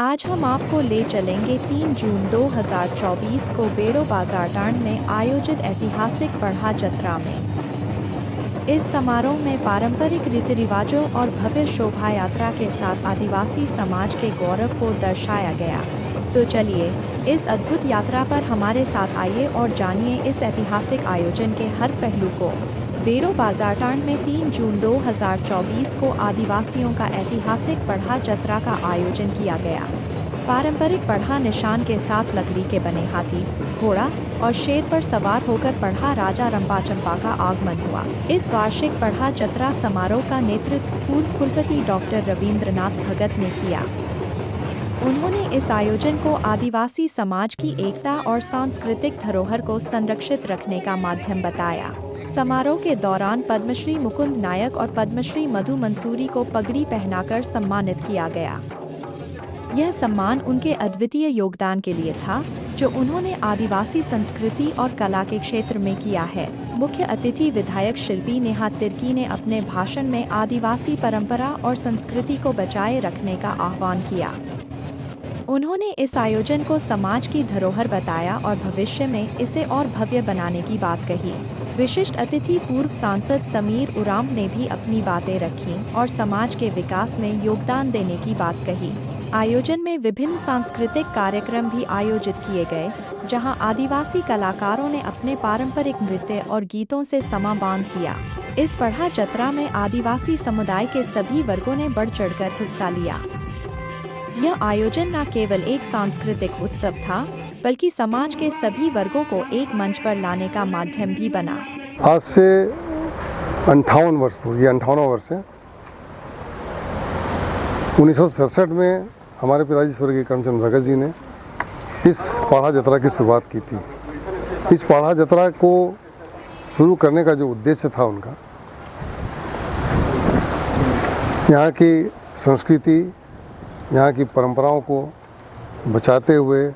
आज हम आपको ले चलेंगे 3 जून 2024 को बेड़ो बाजारटांड में आयोजित ऐतिहासिक पढ़ा जत्रा में। इस समारोह में पारंपरिक रीति रिवाजों और भव्य शोभा यात्रा के साथ आदिवासी समाज के गौरव को दर्शाया गया। तो चलिए इस अद्भुत यात्रा पर हमारे साथ आइए और जानिए इस ऐतिहासिक आयोजन के हर पहलू को। बेड़ो बाजारटांड में 3 जून 2024 को आदिवासियों का ऐतिहासिक पढ़ा जत्रा का आयोजन किया गया। पारंपरिक पढ़ा निशान के साथ लकड़ी के बने हाथी, घोड़ा और शेर पर सवार होकर पढ़ा राजा रंपाचंपा का आगमन हुआ। इस वार्षिक पढ़ा जत्रा समारोह का नेतृत्व पूर्व कुलपति डॉक्टर रविंद्रनाथ भगत ने किया। उन्होंने इस आयोजन को आदिवासी समाज की एकता और सांस्कृतिक धरोहर को संरक्षित रखने का माध्यम बताया। समारोह के दौरान पद्मश्री मुकुंद नायक और पद्मश्री मधु मंसूरी को पगड़ी पहनाकर सम्मानित किया गया। यह सम्मान उनके अद्वितीय योगदान के लिए था, जो उन्होंने आदिवासी संस्कृति और कला के क्षेत्र में किया है। मुख्य अतिथि विधायक शिल्पी नेहा तिर्की ने अपने भाषण में आदिवासी परंपरा और संस्कृति को बचाए रखने का आह्वान किया। उन्होंने इस आयोजन को समाज की धरोहर बताया और भविष्य में इसे और भव्य बनाने की बात कही। विशिष्ट अतिथि पूर्व सांसद समीर उराम ने भी अपनी बातें रखीं और समाज के विकास में योगदान देने की बात कही। आयोजन में विभिन्न सांस्कृतिक कार्यक्रम भी आयोजित किए गए, जहां आदिवासी कलाकारों ने अपने पारंपरिक नृत्य और गीतों से समा बांध दिया। इस पढ़ा जत्रा में आदिवासी समुदाय के सभी वर्गों ने बढ़ चढ़कर हिस्सा लिया। यह आयोजन न केवल एक सांस्कृतिक उत्सव था, बल्कि समाज के सभी वर्गों को एक मंच पर लाने का माध्यम भी बना। आज से 58 वर्ष पूर्व, ये 58वां वर्ष है। 1967 में हमारे पिताजी स्वर्गीय करमचंद भगत जी ने इस पढ़ा जत्रा की शुरुआत की थी। इस पढ़ा जत्रा को शुरू करने का जो उद्देश्य था उनका, यहाँ की संस्कृति, यहाँ की परंपराओं को बचाते हुए,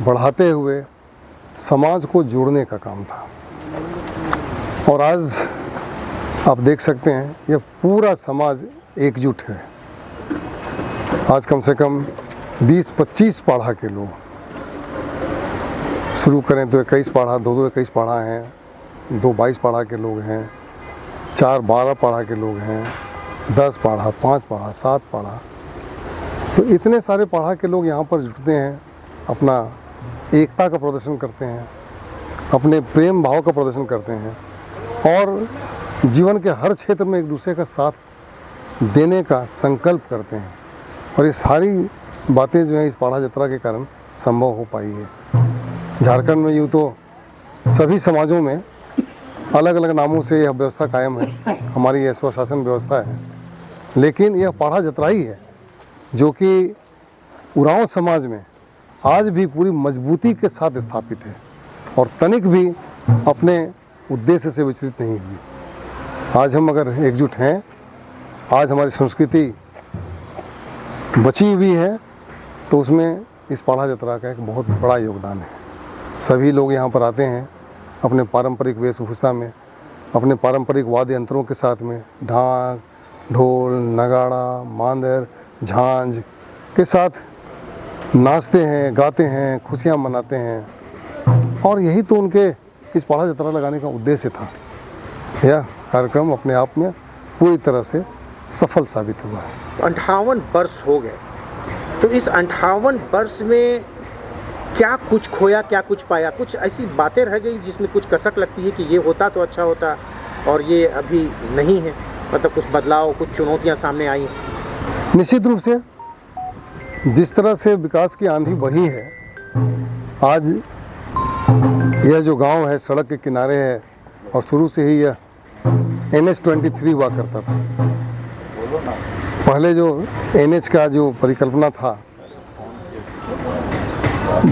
बढ़ाते हुए समाज को जोड़ने का काम था। और आज आप देख सकते हैं यह पूरा समाज एकजुट है। आज कम से कम 20-25 पाढ़ा के लोग, शुरू करें तो 21 पाढ़ा, 2 21 पाढ़ा हैं, 2 22 पाढ़ा के लोग हैं, 4 12 पाढ़ा के लोग हैं, 10 पाढ़ा, 5 पाढ़ा, 7 पाढ़ा। तो इतने सारे पाढ़ा के लोग यहाँ पर जुटते हैं, अपना एकता का प्रदर्शन करते हैं, अपने प्रेम भाव का प्रदर्शन करते हैं और जीवन के हर क्षेत्र में एक दूसरे का साथ देने का संकल्प करते हैं। और ये सारी बातें जो हैं इस पढ़ा जत्रा के कारण संभव हो पाई है। झारखंड में यूँ तो सभी समाजों में अलग अलग नामों से यह व्यवस्था कायम है, हमारी यह स्वशासन व्यवस्था है, लेकिन यह पढ़ा जत्रा ही है जो कि उरांव समाज में आज भी पूरी मजबूती के साथ स्थापित है और तनिक भी अपने उद्देश्य से विचलित नहीं हुई। आज हम अगर एकजुट हैं, आज हमारी संस्कृति बची हुई है, तो उसमें इस पढ़ा जत्रा का एक बहुत बड़ा योगदान है। सभी लोग यहाँ पर आते हैं अपने पारंपरिक वेशभूषा में, अपने पारंपरिक वाद्य यंत्रों के साथ में, ढाक, ढोल, नगाड़ा, मांदर, झांझ के साथ नाचते हैं, गाते हैं, खुशियाँ मनाते हैं। और यही तो उनके इस पढ़ा जत्रा लगाने का उद्देश्य था। यह कार्यक्रम अपने आप में पूरी तरह से सफल साबित हुआ है। 58 वर्ष हो गए, तो इस 58 वर्ष में क्या कुछ खोया, क्या कुछ पाया? कुछ ऐसी बातें रह गई जिसमें कुछ कसक लगती है कि ये होता तो अच्छा होता और ये अभी नहीं है, मतलब कुछ बदलाव, कुछ चुनौतियाँ सामने आई? निश्चित रूप से जिस तरह से विकास की आंधी बही है, आज यह जो गांव है सड़क के किनारे है और शुरू से ही यह NH-23 हुआ करता था। पहले जो NH का जो परिकल्पना था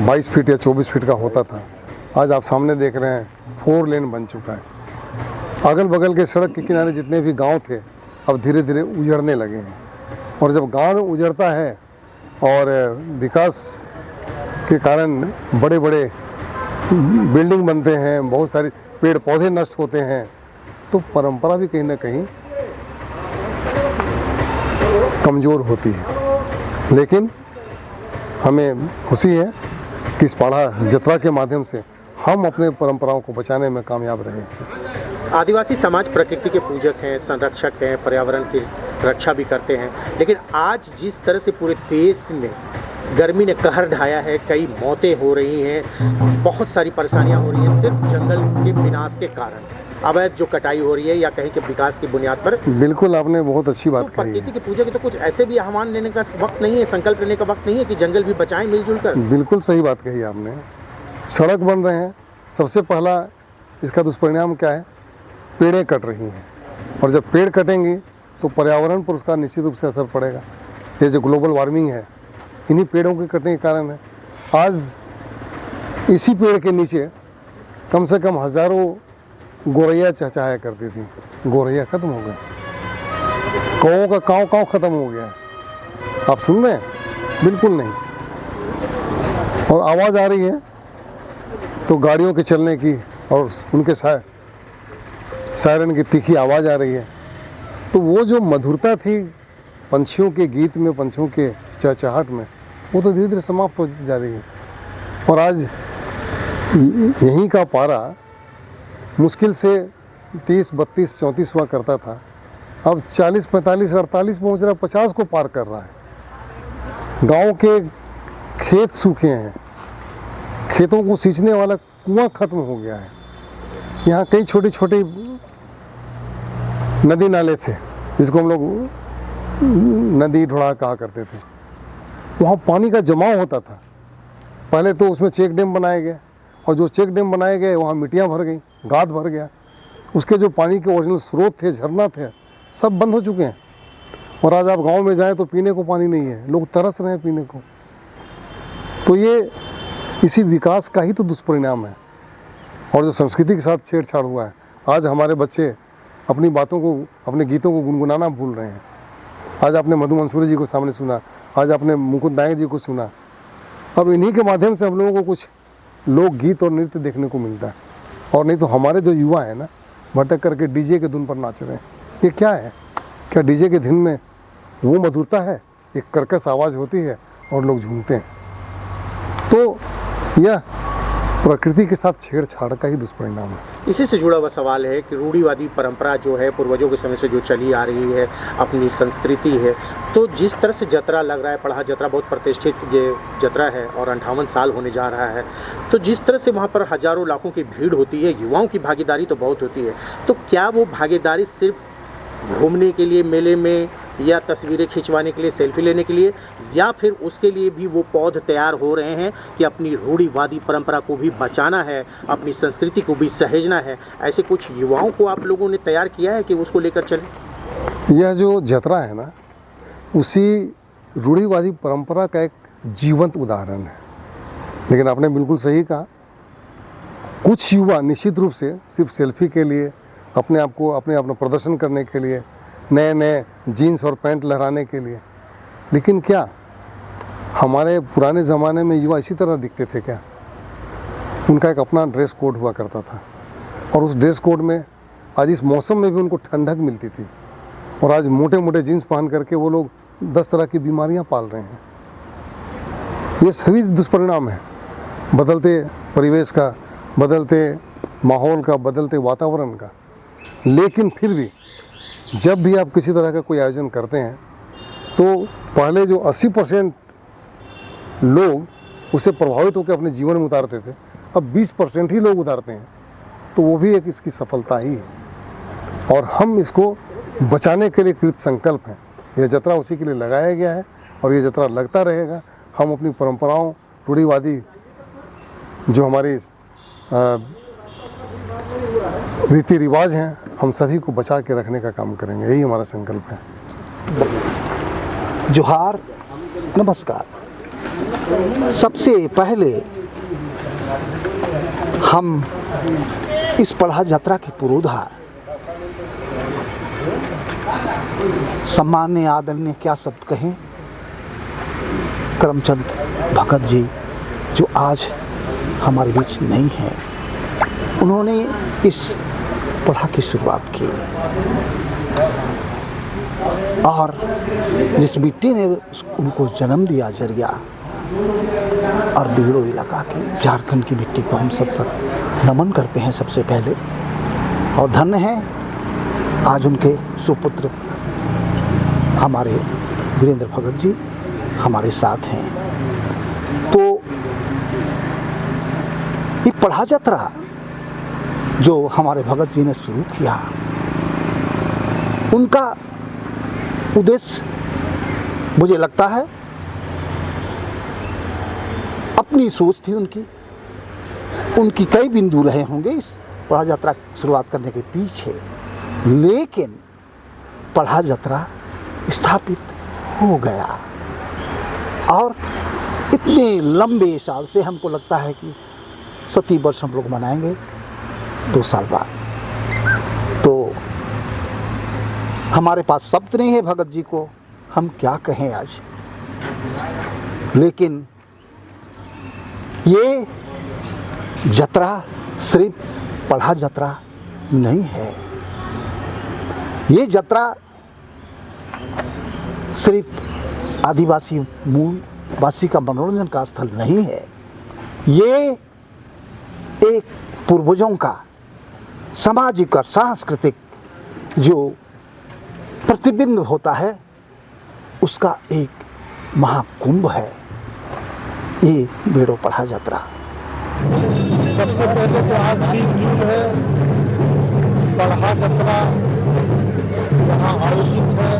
22 फीट या 24 फीट का होता था, आज आप सामने देख रहे हैं 4 लेन बन चुका है। अगल बगल के सड़क के किनारे जितने भी गांव थे अब धीरे धीरे उजड़ने लगे हैं। और जब गांव उजड़ता है और विकास के कारण बड़े बड़े बिल्डिंग बनते हैं, बहुत सारे पेड़ पौधे नष्ट होते हैं, तो परंपरा भी कहीं ना कहीं कमज़ोर होती है। लेकिन हमें खुशी है कि इस पाढ़ा जत्रा के माध्यम से हम अपने परंपराओं को बचाने में कामयाब रहे हैं। आदिवासी समाज प्रकृति के पूजक हैं, संरक्षक हैं, पर्यावरण की रक्षा भी करते हैं, लेकिन आज जिस तरह से पूरे देश में गर्मी ने कहर ढाया है, कई मौतें हो रही हैं, बहुत सारी परेशानियां हो रही हैं सिर्फ जंगल के विनाश के कारण, अवैध जो कटाई हो रही है या कहीं के विकास की बुनियाद पर। बिल्कुल, आपने बहुत अच्छी बात तो कही है। प्रकृति के पूजा के तो कुछ ऐसे भी आह्वान लेने का वक्त नहीं है, संकल्प लेने का वक्त नहीं है कि जंगल भी बचाएं मिलजुल कर। बिल्कुल सही बात कही आपने। सड़क बन रहे हैं, सबसे पहला इसका दुष्परिणाम क्या है? पेड़ें कट रही हैं, और जब पेड़ कटेंगी तो पर्यावरण पर उसका निश्चित रूप से असर पड़ेगा। ये जो ग्लोबल वार्मिंग है, इन्हीं पेड़ों के कटने के कारण है। आज इसी पेड़ के नीचे कम से कम हज़ारों गोरैया चहचहाया करती थी, गोरैया खत्म हो गए, कौओं का काँव काँव खत्म हो गया है। आप सुन रहे हैं? बिल्कुल नहीं। और आवाज़ आ रही है तो गाड़ियों के चलने की और उनके सायरन की तीखी आवाज़ आ रही है। तो वो जो मधुरता थी पंछियों के गीत में, पंछियों के चहचहाहट में, वो तो धीरे धीरे समाप्त हो जा रही है। और आज यहीं का पारा मुश्किल से 30, 32, 34 हुआ करता था, अब 40, 45, 48 पहुँच रहा, 50 को पार कर रहा है। गांव के खेत सूखे हैं, खेतों को सींचने वाला कुआं खत्म हो गया है। यहाँ कई छोटे छोटे नदी नाले थे, जिसको हम लोग नदी ढोड़ा कहा करते थे। वहाँ पानी का जमाव होता था। पहले तो उसमें चेक डैम बनाए गए, और जो चेक डैम बनाए गए वहाँ मिट्टियाँ भर गई, गाद भर गया। उसके जो पानी के ओरिजिनल स्रोत थे, झरना थे, सब बंद हो चुके हैं। और आज आप गांव में जाएं तो पीने को पानी नहीं है, लोग तरस रहे हैं पीने को। तो ये इसी विकास का ही तो दुष्परिणाम है। और जो संस्कृति के साथ छेड़छाड़ हुआ है, आज हमारे बच्चे अपनी बातों को, अपने गीतों को गुनगुनाना भूल रहे हैं। आज आपने मधु मंसूरी जी को सामने सुना, आज आपने मुकुंद नायक जी को सुना। अब इन्हीं के माध्यम से हम लोगों को कुछ लोकगीत और नृत्य देखने को मिलता है। और नहीं तो हमारे जो युवा हैं ना, भटक करके डीजे के धुन पर नाच रहे हैं। ये क्या है? क्या डीजे के धुन में वो मधुरता है? एक कर्कश आवाज़ होती है और लोग झूमते हैं। तो यह प्रकृति के साथ छेड़छाड़ का ही दुष्परिणाम है। इसी से जुड़ा हुआ सवाल है कि रूढ़िवादी परंपरा जो है पूर्वजों के समय से जो चली आ रही है, अपनी संस्कृति है, तो जिस तरह से जतरा लग रहा है, पढ़ा जतरा बहुत प्रतिष्ठित ये जतरा है और 58 साल होने जा रहा है, तो जिस तरह से वहाँ पर हजारों लाखों की भीड़ होती है, युवाओं की भागीदारी तो बहुत होती है, तो क्या वो भागीदारी सिर्फ घूमने के लिए मेले में, या तस्वीरें खिंचवाने के लिए, सेल्फी लेने के लिए, या फिर उसके लिए भी वो पौध तैयार हो रहे हैं कि अपनी रूढ़िवादी परंपरा को भी बचाना है, अपनी संस्कृति को भी सहेजना है? ऐसे कुछ युवाओं को आप लोगों ने तैयार किया है कि उसको लेकर चलें? यह जो जतरा है ना, उसी रूढ़िवादी परंपरा का एक जीवंत उदाहरण है। लेकिन आपने बिल्कुल सही कहा, कुछ युवा निश्चित रूप से सिर्फ सेल्फी के लिए, अपने आप को, अपना प्रदर्शन करने के लिए, नए नए जीन्स और पैंट लहराने के लिए। लेकिन क्या हमारे पुराने ज़माने में युवा इसी तरह दिखते थे क्या? उनका एक अपना ड्रेस कोड हुआ करता था, और उस ड्रेस कोड में आज इस मौसम में भी उनको ठंडक मिलती थी। और आज मोटे मोटे जीन्स पहन करके वो लोग 10 तरह की बीमारियां पाल रहे हैं। ये सभी दुष्परिणाम है बदलते परिवेश का, बदलते माहौल का, बदलते वातावरण का। लेकिन फिर भी जब भी आप किसी तरह का कोई आयोजन करते हैं, तो पहले जो 80% लोग उससे प्रभावित होकर अपने जीवन में उतारते थे, अब 20% ही लोग उतारते हैं। तो वो भी एक इसकी सफलता ही है, और हम इसको बचाने के लिए कृत संकल्प हैं। यह जतरा उसी के लिए लगाया गया है, और ये जतरा लगता रहेगा। हम अपनी परंपराओं, रूढ़िवादी जो हमारी रीति रिवाज हैं, हम सभी को बचा के रखने का काम करेंगे। यही हमारा संकल्प है। जोहार, नमस्कार। सबसे पहले हम इस पढ़ा यात्रा के पुरोधा सम्मान्य आदरणीय क्या शब्द कहें, करमचंद भगत जी, जो आज हमारे बीच नहीं है। उन्होंने इस पढ़ा की शुरुआत की, और जिस मिट्टी ने उनको जन्म दिया, जरिया, और बीड़ो इलाका की झारखंड की मिट्टी को हम सत नमन करते हैं सबसे पहले। और धन्य है आज उनके सुपुत्र हमारे वीरेंद्र भगत जी हमारे साथ हैं। तो ये पढ़ा यात्रा जो हमारे भगत जी ने शुरू किया, उनका उद्देश्य मुझे लगता है अपनी सोच थी उनकी कई बिंदु रहे होंगे इस पढ़ा यात्रा शुरुआत करने के पीछे, लेकिन पढ़ा यात्रा स्थापित हो गया। और इतने लंबे साल से हमको लगता है कि 70 वर्ष हम लोग मनाएंगे 2 साल बाद। तो हमारे पास शब्द नहीं है भगत जी को हम क्या कहें आज, लेकिन ये यात्रा सिर्फ पढ़ा यात्रा नहीं है। ये यात्रा सिर्फ आदिवासी मूल वासी का मनोरंजन का स्थल नहीं है। ये एक पूर्वजों का सामाजिक और सांस्कृतिक जो प्रतिबिंब होता है उसका एक महाकुंभ है ये बेड़ो पढ़ा यात्रा। सबसे पहले तो आज 3 जून है, पढ़ा यात्रा यहाँ आयोजित है।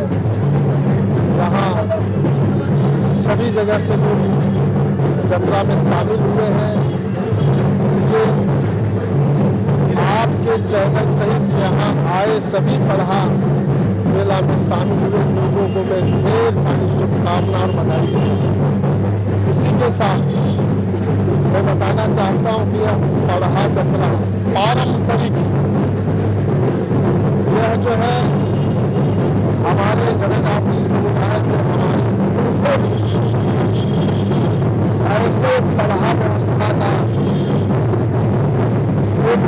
यहाँ सभी जगह से लोग इस यात्रा में शामिल हुए हैं, इसलिए आपके चैनल सहित यहाँ आए सभी पढ़ा मेला में शामिल हुए लोगों को मैं ढेर सारी शुभकामनाएं और बधाई दूँ। इसी के साथ मैं बताना चाहता हूँ कि यह पढ़ा यात्रा पारंपरिक, यह जो है हमारे जनजातीय समुदाय के हमारे पूर्वजों ऐसे पढ़ा व्यवस्था का एक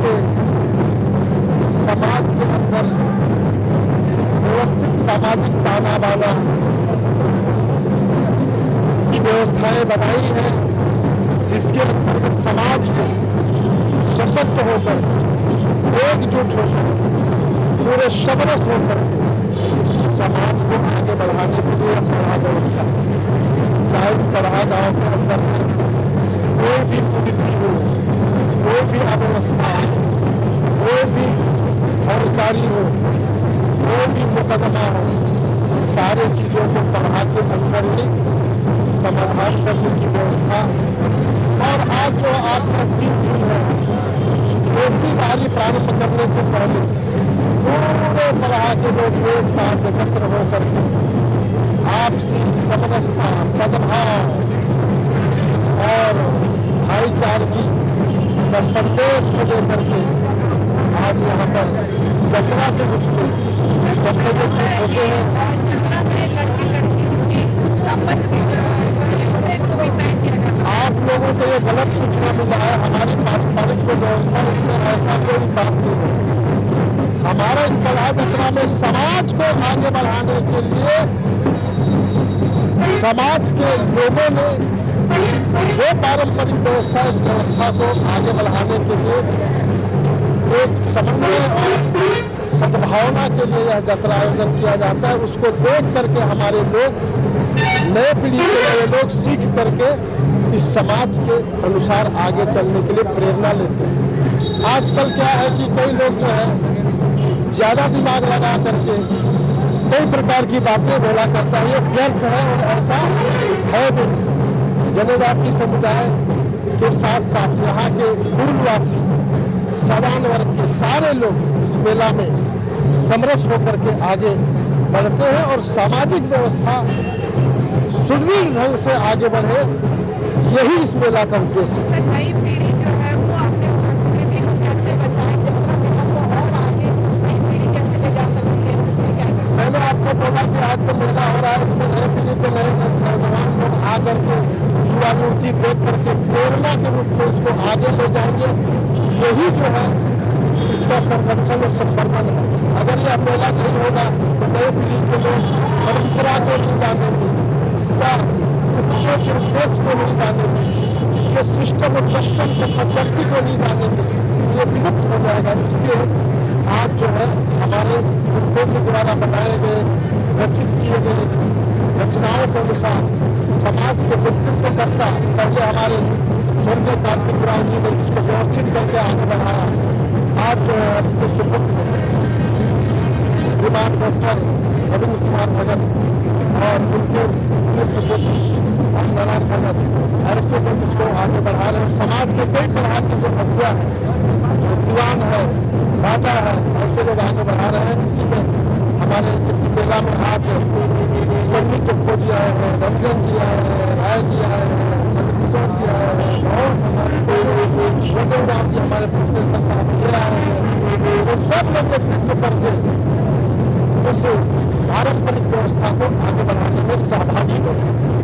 समाज के अंदर व्यवस्थित सामाजिक ताना बाना की व्यवस्थाएं बनाई हैं, जिसके अंतर्गत समाज को सशक्त होकर एकजुट होकर पूरे समरस होकर समाज को आगे बढ़ाने के लिए पढ़ा व्यवस्था है। चाहे इस पढ़ा गाँव के अंदर कोई भी कुरीति हो, कोई भी अव्यवस्था हो, कोई भी फौजदारी हो, कोई भी मुकदमा हो, सारे चीज़ों को पढ़ा के अंदर ही समाधान करने की व्यवस्था। और आज जो आपका 3 जून है, रोटी बारी प्रारंभ करने के पहले पूरे पढ़ा के लोग एक साथ एकत्र होकर आपसी समरसता, सद्भाव और भाईचारगी का संदेश को लेकर के आज यहाँ पर यात्रा के रूप में सब लोग होते हैं। आप लोगों को ये गलत सूचना मिला है, हमारी पारंपरिक जो व्यवस्था इसमें ऐसा कोई बात नहीं है। हमारा इस पढ़ा यात्रा में समाज को आगे बढ़ाने के लिए समाज के लोगों ने जो पारंपरिक व्यवस्था इस व्यवस्था को आगे बढ़ाने के लिए एक समन्वय और सद्भावना के लिए यह यात्रा आयोजन किया जाता है। उसको देख करके हमारे लोग, नए पीढ़ी के नए लोग सीख करके इस समाज के अनुसार आगे चलने के लिए प्रेरणा लेते हैं। आजकल क्या है कि कई लोग जो है ज़्यादा दिमाग लगा करके कई प्रकार की बातें बोला करता है, ये व्यर्थ है और ऐसा है भी। जनजातीय समुदाय के साथ साथ यहाँ के मूलवासी साधारण वर्ग के सारे लोग इस मेला में समरस होकर के आगे बढ़ते हैं और सामाजिक व्यवस्था सुदृढ़ ढंग से आगे बढ़े, यही इस मेला का उद्देश्य है। नई पीढ़ी जो है वो अपने संस्कृति को कैसे बचाएंगे, को और आगे नई पीढ़ी कैसे ले जा सकती है, उसमें क्या करें? मैंने आपको बोला कि आज तो मेला हो रहा है, इसमें नई पीढ़ी के नए नौजवान लोग आकर के युवा मूर्ति देख करके प्रेरणा के रूप में इसको आगे ले जाएंगे। यही जो है इसका संरक्षण और संवर्धन है। अगर यह मेला नहीं होगा तो नई पीढ़ी के लोग परंपरा को नहीं जानेंगे, इसका इसके उद्देश्य को नहीं जानेंगे, इसके सिस्टम और कस्टम के पद्धति को नहीं जानेंगे, ये विलुप्त हो जाएगा। इसलिए आज जो है हमारे गुरुओं के द्वारा बनाए गए, रचित किए गए रचनाओं के अनुसार समाज के नेतृत्वकर्ता पहले हमारे स्वर्गीय कार्तिक राव जी ने इसको व्यवस्थित करके आगे बढ़ाया। आज जो है अपने सुपुत्र श्रीमान डॉक्टर रविंद्र कुमार भगत और उनके सुपुत्र नारायण भगत ऐसे लोग इसको आगे बढ़ा रहे हैं। समाज के कई तरह के जो अगुआ है, जो दीवान है, राजा है, ऐसे लोग आगे बढ़ा रहे हैं। इसी में हमारे इस मेला में आज संगीत खोज जी आए हैं, रंजन जी आए हैं, राय जी आए हैं, चंद्रकिशोर जी आए हैं और हमारे राम जी हमारे प्रोफेसर साहब ये आए हैं। वो सब लोग नेतृत्व करके इस पारंपरिक व्यवस्था को आगे बढ़ाने में सहभागी हो।